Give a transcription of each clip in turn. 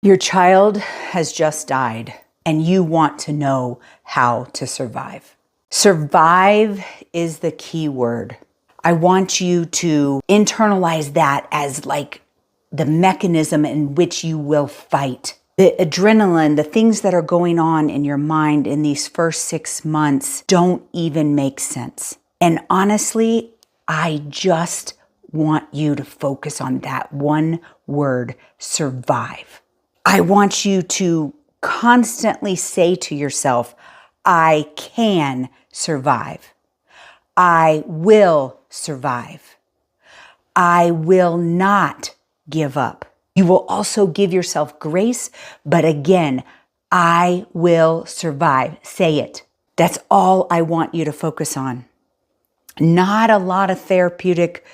Your child has just died and you want to know how to survive. Survive is the key word. I want you to internalize that as like the mechanism in which you will fight. The adrenaline, the things that are going on in your mind in these first 6 months don't even make sense. And honestly, I just want you to focus on that one word, survive. I want you to constantly say to yourself, I can survive. I will survive. I will not give up. You will also give yourself grace, but again, I will survive. Say it. That's all I want you to focus on. Not a lot of therapeutic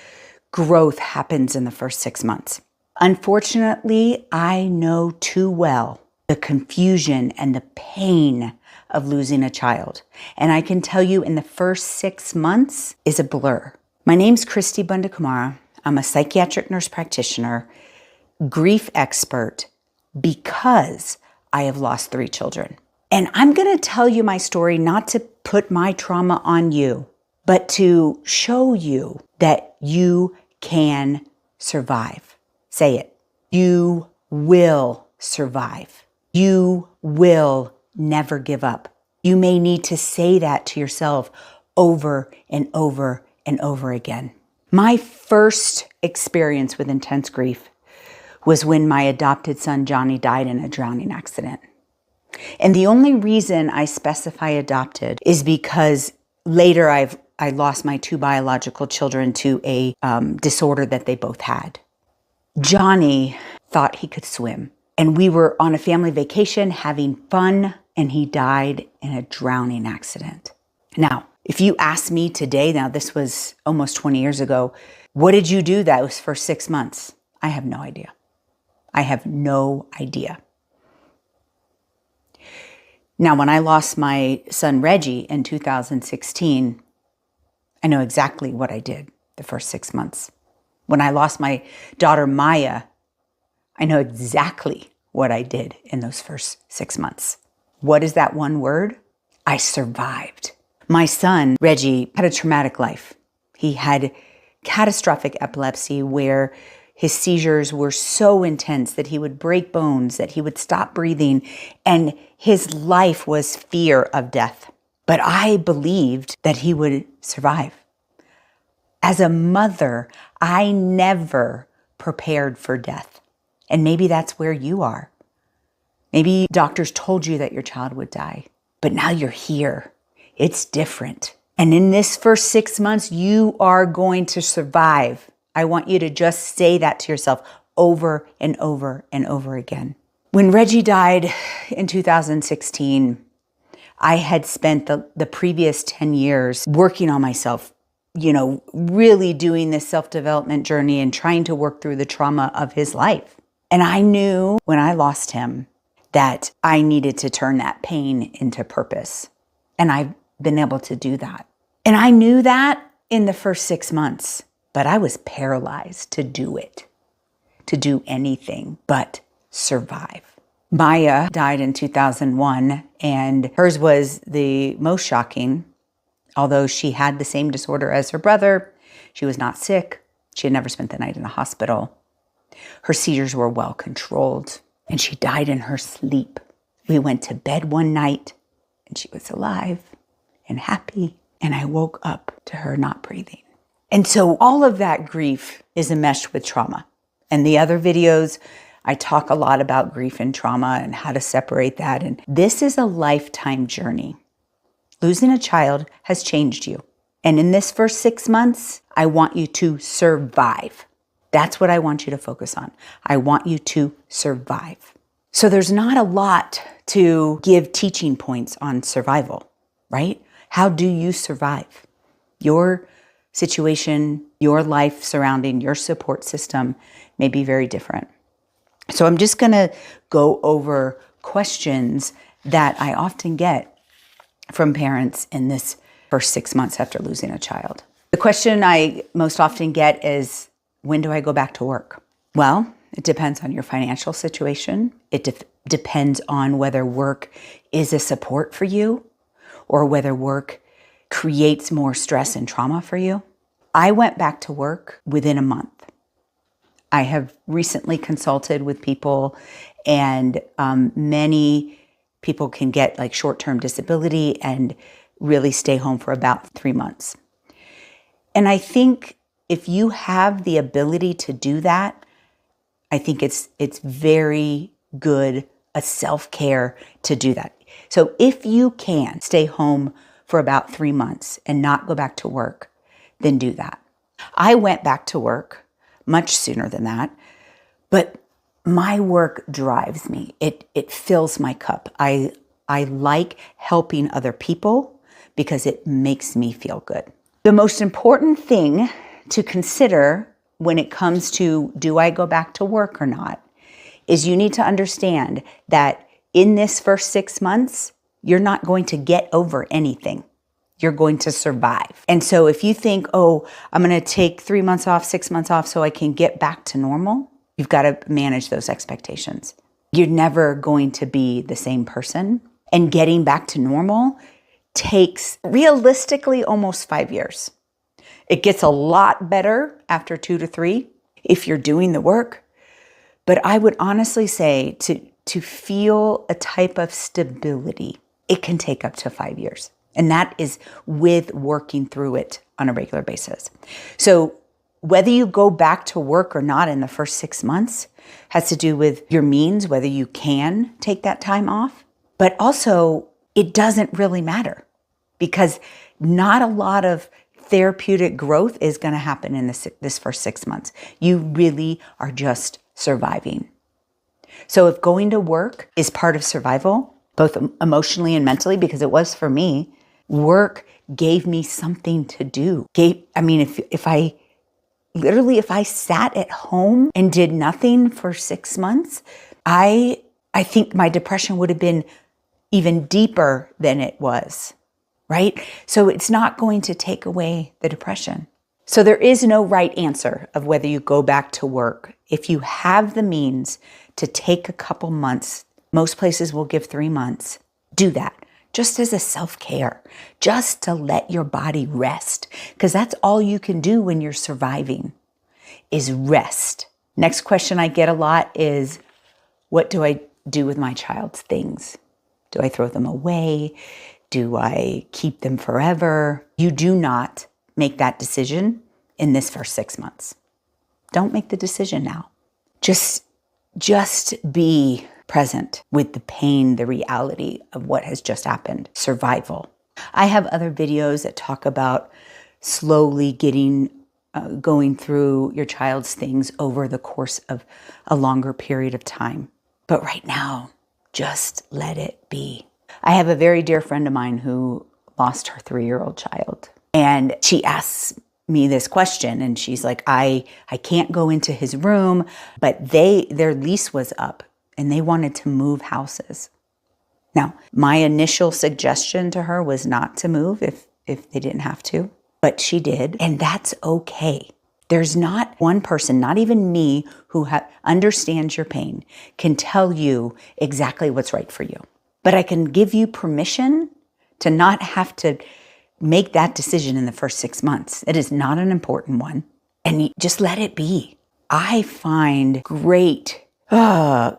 growth happens in the first 6 months. Unfortunately, I know too well the confusion and the pain of losing a child. And I can tell you in the first 6 months is a blur. My name's Cristi Bundukamara. I'm a psychiatric nurse practitioner, grief expert, because I have lost 3 children. And I'm going to tell you my story not to put my trauma on you, but to show you that you can survive. Say it. You will survive. You will never give up. You may need to say that to yourself over and over and over again. My first experience with intense grief was when my adopted son, Johnny, died in a drowning accident. And the only reason I specify adopted is because later I lost my 2 biological children to a disorder that they both had. Johnny thought he could swim, and we were on a family vacation having fun, and he died in a drowning accident. Now, if you ask me today, now this was almost 20 years ago, what did you do that was for 6 months? I have no idea. I have no idea. Now, when I lost my son Reggie in 2016, I know exactly what I did the first 6 months. When I lost my daughter Maya, I know exactly what I did in those first 6 months. What is that one word? I survived. My son, Reggie, had a traumatic life. He had catastrophic epilepsy where his seizures were so intense that he would break bones, that he would stop breathing, and his life was fear of death. But I believed that he would survive. As a mother, I never prepared for death. And maybe that's where you are. Maybe doctors told you that your child would die, but now you're here. It's different. And in this first 6 months, you are going to survive. I want you to just say that to yourself over and over and over again. When Reggie died in 2016, I had spent the previous 10 years working on myself, really doing this self-development journey and trying to work through the trauma of his life. And I knew when I lost him that I needed to turn that pain into purpose. And I've been able to do that. And I knew that in the first 6 months, but I was paralyzed to do it, to do anything but survive. Maya died in 2001, and hers was the most shocking. Although she had the same disorder as her brother, she was not sick. She had never spent the night in the hospital. Her seizures were well controlled, and she died in her sleep. We went to bed one night, and she was alive and happy, and I woke up to her not breathing. And so all of that grief is enmeshed with trauma. And the other videos, I talk a lot about grief and trauma and how to separate that. And this is a lifetime journey. Losing a child has changed you. And in this first 6 months, I want you to survive. That's what I want you to focus on. I want you to survive. So there's not a lot to give teaching points on survival, right? How do you survive? Your situation, your life surrounding your support system may be very different. So I'm just going to go over questions that I often get from parents in this first 6 months after losing a child. The question I most often get is, when do I go back to work? Well, It depends on your financial situation. It depends on whether work is a support for you or whether work creates more stress and trauma for you. I went back to work within a month. I have recently consulted with people, and many people can get like short-term disability and really stay home for about 3 months. And I think if you have the ability to do that, I think it's very good, a self-care to do that. So if you can stay home for about 3 months and not go back to work, then do that. I went back to work much sooner than that, but my work drives me. It fills my cup. I like helping other people because it makes me feel good. The most important thing to consider when it comes to do I go back to work or not is you need to understand that in this first 6 months, you're not going to get over anything. You're going to survive. And so if you think, oh, I'm going to take 3 months off, 6 months off so I can get back to normal, you've got to manage those expectations. You're never going to be the same person. And getting back to normal takes realistically almost 5 years. It gets a lot better after 2 to 3 if you're doing the work. But I would honestly say to feel a type of stability, it can take up to 5 years. And that is with working through it on a regular basis. So whether you go back to work or not in the first 6 months has to do with your means, whether you can take that time off. But also, it doesn't really matter because not a lot of therapeutic growth is going to happen in this first 6 months. You really are just surviving. So if going to work is part of survival, both emotionally and mentally, because it was for me, work gave me something to do. If I sat at home and did nothing for 6 months, I think my depression would have been even deeper than it was, right? So it's not going to take away the depression. So there is no right answer of whether you go back to work. If you have the means to take a couple months, most places will give 3 months, do that. Just as a self-care, just to let your body rest, because that's all you can do when you're surviving, is rest. Next question I get a lot is, what do I do with my child's things? Do I throw them away? Do I keep them forever? You do not make that decision in this first 6 months. Don't make the decision now. Just be present with the pain, the reality of what has just happened. Survival. I have other videos that talk about slowly going through your child's things over the course of a longer period of time. But right now, just let it be. I have a very dear friend of mine who lost her 3-year-old child. And she asks me this question, and she's like, I can't go into his room, but their lease was up and they wanted to move houses. Now, my initial suggestion to her was not to move if they didn't have to, but she did, and that's okay. There's not one person, not even me, who understands your pain, can tell you exactly what's right for you. But I can give you permission to not have to make that decision in the first 6 months. It is not an important one, and just let it be. I find great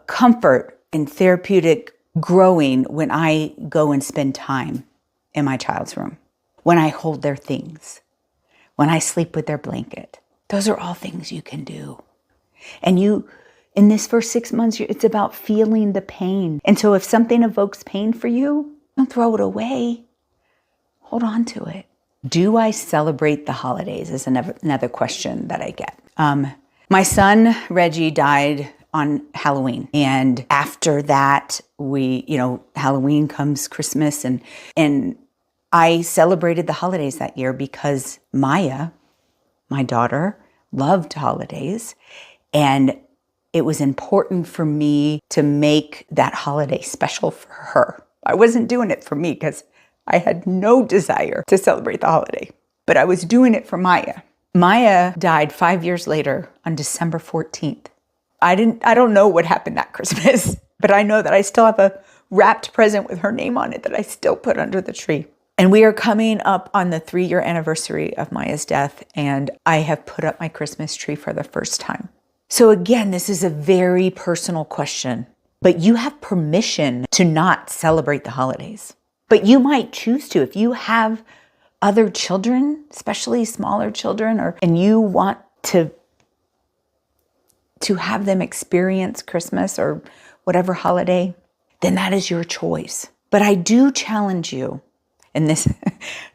comfort and therapeutic growing when I go and spend time in my child's room, when I hold their things, when I sleep with their blanket. Those are all things you can do. And in this first 6 months, it's about feeling the pain. And so if something evokes pain for you, don't throw it away. Hold on to it. Do I celebrate the holidays is another question that I get. My son, Reggie, died on Halloween. And after that, Halloween comes Christmas, and I celebrated the holidays that year because Maya, my daughter, loved holidays. And it was important for me to make that holiday special for her. I wasn't doing it for me because I had no desire to celebrate the holiday, but I was doing it for Maya. Maya died 5 years later on December 14th. I don't know what happened that Christmas, but I know that I still have a wrapped present with her name on it that I still put under the tree. And we are coming up on the 3-year anniversary of Maya's death, and I have put up my Christmas tree for the first time. So again, this is a very personal question, but you have permission to not celebrate the holidays. But you might choose to. If you have other children, especially smaller children, and you want to have them experience Christmas or whatever holiday, then that is your choice. But I do challenge you. And this,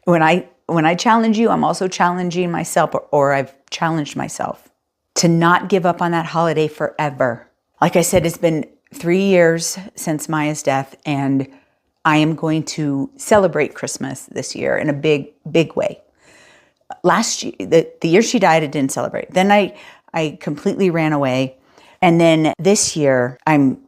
when I challenge you, I'm also challenging myself, or I've challenged myself to not give up on that holiday forever. Like I said, it's been 3 years since Maya's death, and I am going to celebrate Christmas this year in a big, big way. Last year, the year she died, I didn't celebrate. Then I completely ran away. And then this year, I'm,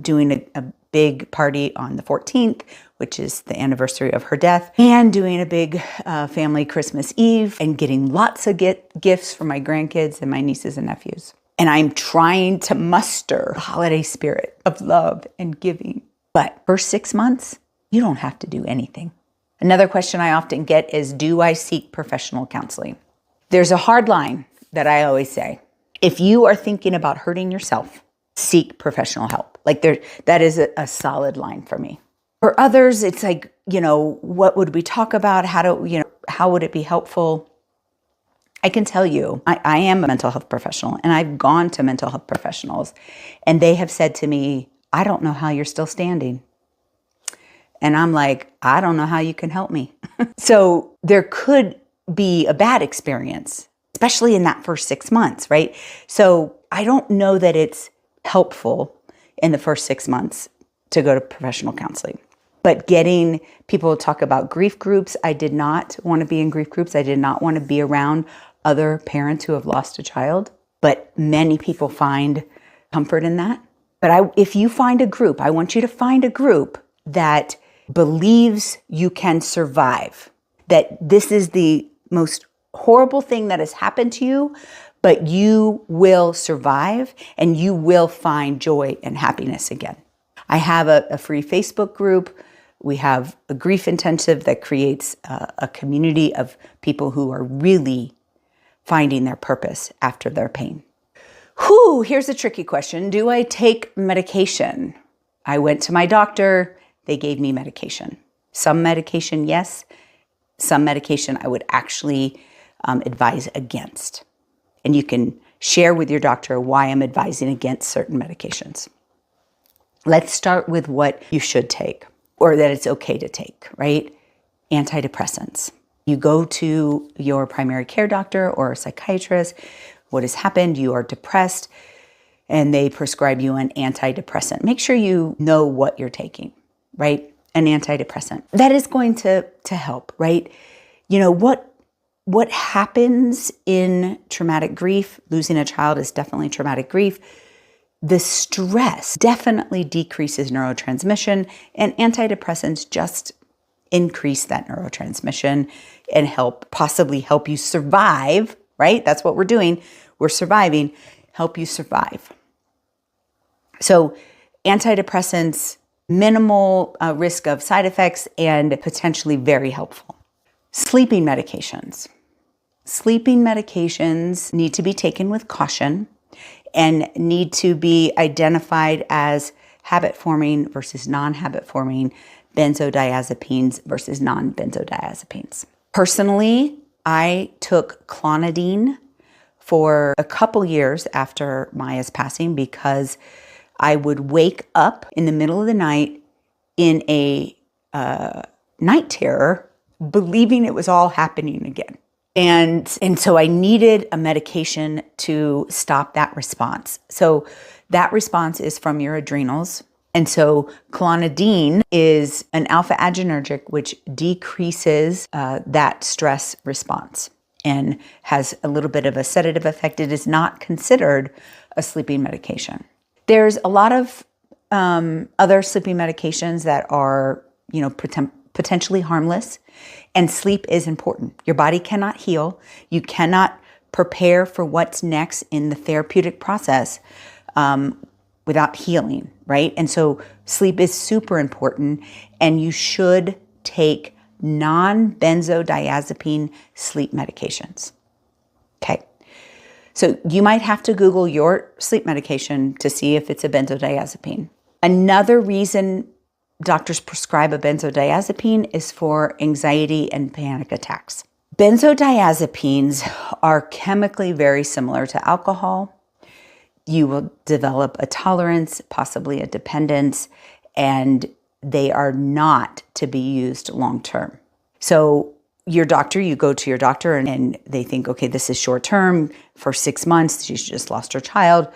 doing a big party on the 14th, which is the anniversary of her death, and doing a big family Christmas Eve and getting lots of gifts for my grandkids and my nieces and nephews. And I'm trying to muster the holiday spirit of love and giving. But for 6 months, you don't have to do anything. Another question I often get is, do I seek professional counseling? There's a hard line that I always say. If you are thinking about hurting yourself, seek professional help. That is a solid line for me. For others, it's like, what would we talk about? How would it be helpful? I can tell you, I am a mental health professional, and I've gone to mental health professionals, and they have said to me, I don't know how you're still standing. And I'm like, I don't know how you can help me. So there could be a bad experience, especially in that first 6 months, right? So I don't know that it's helpful in the first 6 months to go to professional counseling. But getting people to talk about grief groups, I did not want to be in grief groups. I did not want to be around other parents who have lost a child. But many people find comfort in that. But if you find a group, I want you to find a group that believes you can survive, that this is the most horrible thing that has happened to you, but you will survive and you will find joy and happiness again. I have a free Facebook group. We have a grief intensive that creates a community of people who are really finding their purpose after their pain. Here's a tricky question. Do I take medication? I went to my doctor. They gave me medication. Some medication, yes. Some medication I would actually advise against. And you can share with your doctor why I'm advising against certain medications. Let's start with what you should take, or that it's okay to take, right? Antidepressants. You go to your primary care doctor or a psychiatrist. What has happened? You are depressed, and they prescribe you an antidepressant. Make sure you know what you're taking, right? An antidepressant. That is going to help, right? What happens in traumatic grief, losing a child is definitely traumatic grief. The stress definitely decreases neurotransmission, and antidepressants just increase that neurotransmission and possibly help you survive, right? That's what we're doing. We're surviving, help you survive. So antidepressants, minimal risk of side effects and potentially very helpful. Sleeping medications. Sleeping medications need to be taken with caution and need to be identified as habit-forming versus non-habit-forming, benzodiazepines versus non-benzodiazepines. Personally, I took clonidine for a couple years after Maya's passing because I would wake up in the middle of the night in a night terror, believing it was all happening again. And so I needed a medication to stop that response. So that response is from your adrenals. And so clonidine is an alpha adrenergic, which decreases that stress response and has a little bit of a sedative effect. It is not considered a sleeping medication. There's a lot of other sleeping medications that are, potentially harmless, and sleep is important. Your body cannot heal. You cannot prepare for what's next in the therapeutic process without healing, right? And so sleep is super important, and you should take non-benzodiazepine sleep medications. Okay. So you might have to Google your sleep medication to see if it's a benzodiazepine. Another reason doctors prescribe a benzodiazepine is for anxiety and panic attacks. Benzodiazepines are chemically very similar to alcohol. You will develop a tolerance, possibly a dependence, and they are not to be used long term. So you go to your doctor and they think, okay, this is short term for 6 months. She's just lost her child.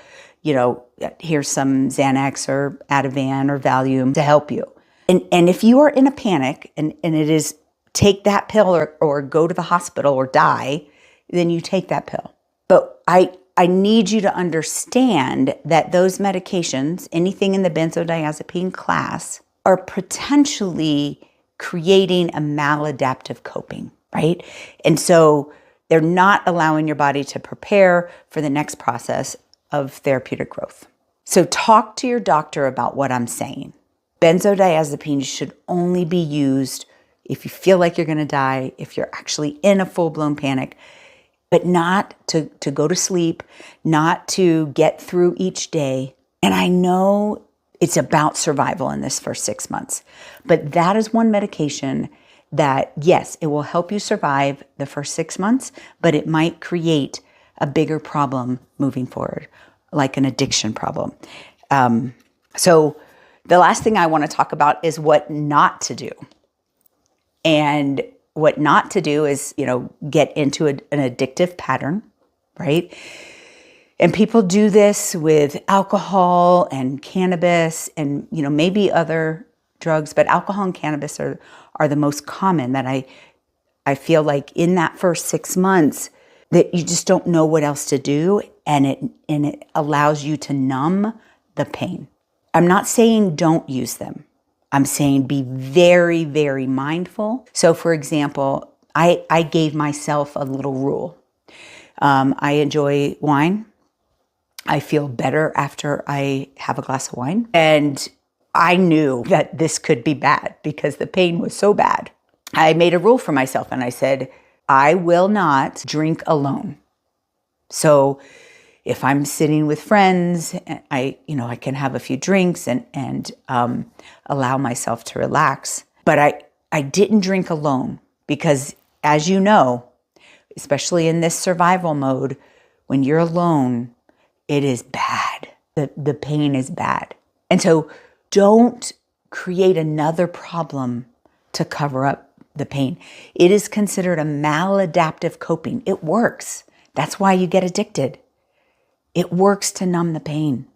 Here's some Xanax or Ativan or Valium to help you. And if you are in a panic and it is take that pill or go to the hospital or die, then you take that pill. But I need you to understand that those medications, anything in the benzodiazepine class, are potentially creating a maladaptive coping, right? And so they're not allowing your body to prepare for the next process of therapeutic growth. So talk to your doctor about what I'm saying. Benzodiazepines should only be used if you feel like you're going to die, if you're actually in a full-blown panic, but not to go to sleep, not to get through each day. And I know it's about survival in this first 6 months, but that is one medication that, yes, it will help you survive the first 6 months, but it might create a bigger problem moving forward, like an addiction problem. So the last thing I want to talk about is what not to do. And what not to do is, get into an addictive pattern, right? And people do this with alcohol and cannabis and, maybe other drugs, but alcohol and cannabis are the most common that I feel like in that first 6 months that you just don't know what else to do, and it allows you to numb the pain. I'm not saying don't use them. I'm saying be very, very mindful. So for example, I gave myself a little rule. I enjoy wine. I feel better after I have a glass of wine. And I knew that this could be bad because the pain was so bad. I made a rule for myself and I said, I will not drink alone. So if I'm sitting with friends, I can have a few drinks and allow myself to relax. But I didn't drink alone because, as you know, especially in this survival mode, when you're alone, it is bad. The pain is bad. And so don't create another problem to cover up the pain. It is considered a maladaptive coping. It works. That's why you get addicted. It works to numb the pain.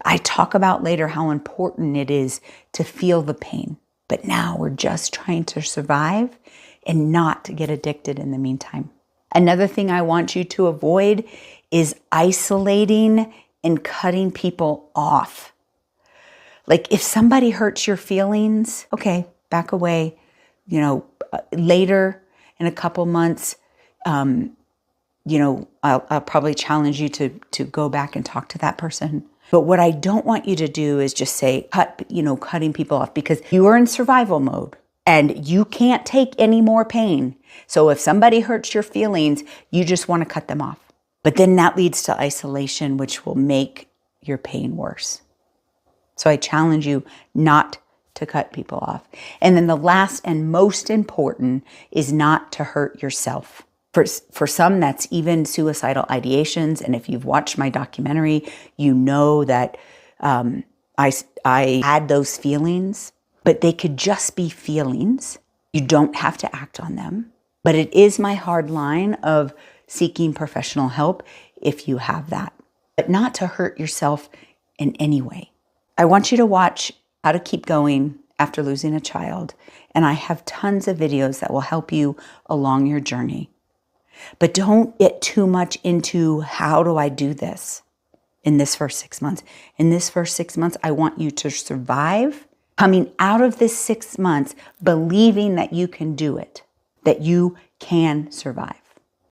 I talk about later how important it is to feel the pain. But now we're just trying to survive and not to get addicted in the meantime. Another thing I want you to avoid is isolating and cutting people off. Like if somebody hurts your feelings, okay, back away. Later in a couple months, I'll probably challenge you to go back and talk to that person. But what I don't want you to do is just say, cutting people off, because you are in survival mode and you can't take any more pain. So if somebody hurts your feelings, you just want to cut them off. But then that leads to isolation, which will make your pain worse. So I challenge you not to cut people off. And then the last and most important is not to hurt yourself. For some, that's even suicidal ideations. And if you've watched my documentary, you know that I had those feelings, but they could just be feelings. You don't have to act on them. But it is my hard line of seeking professional help if you have that, but not to hurt yourself in any way. I want you to watch How to Keep Going After Losing a Child. And I have tons of videos that will help you along your journey. But don't get too much into how do I do this in this first 6 months. In this first 6 months, I want you to survive, coming out of this 6 months, believing that you can do it, that you can survive.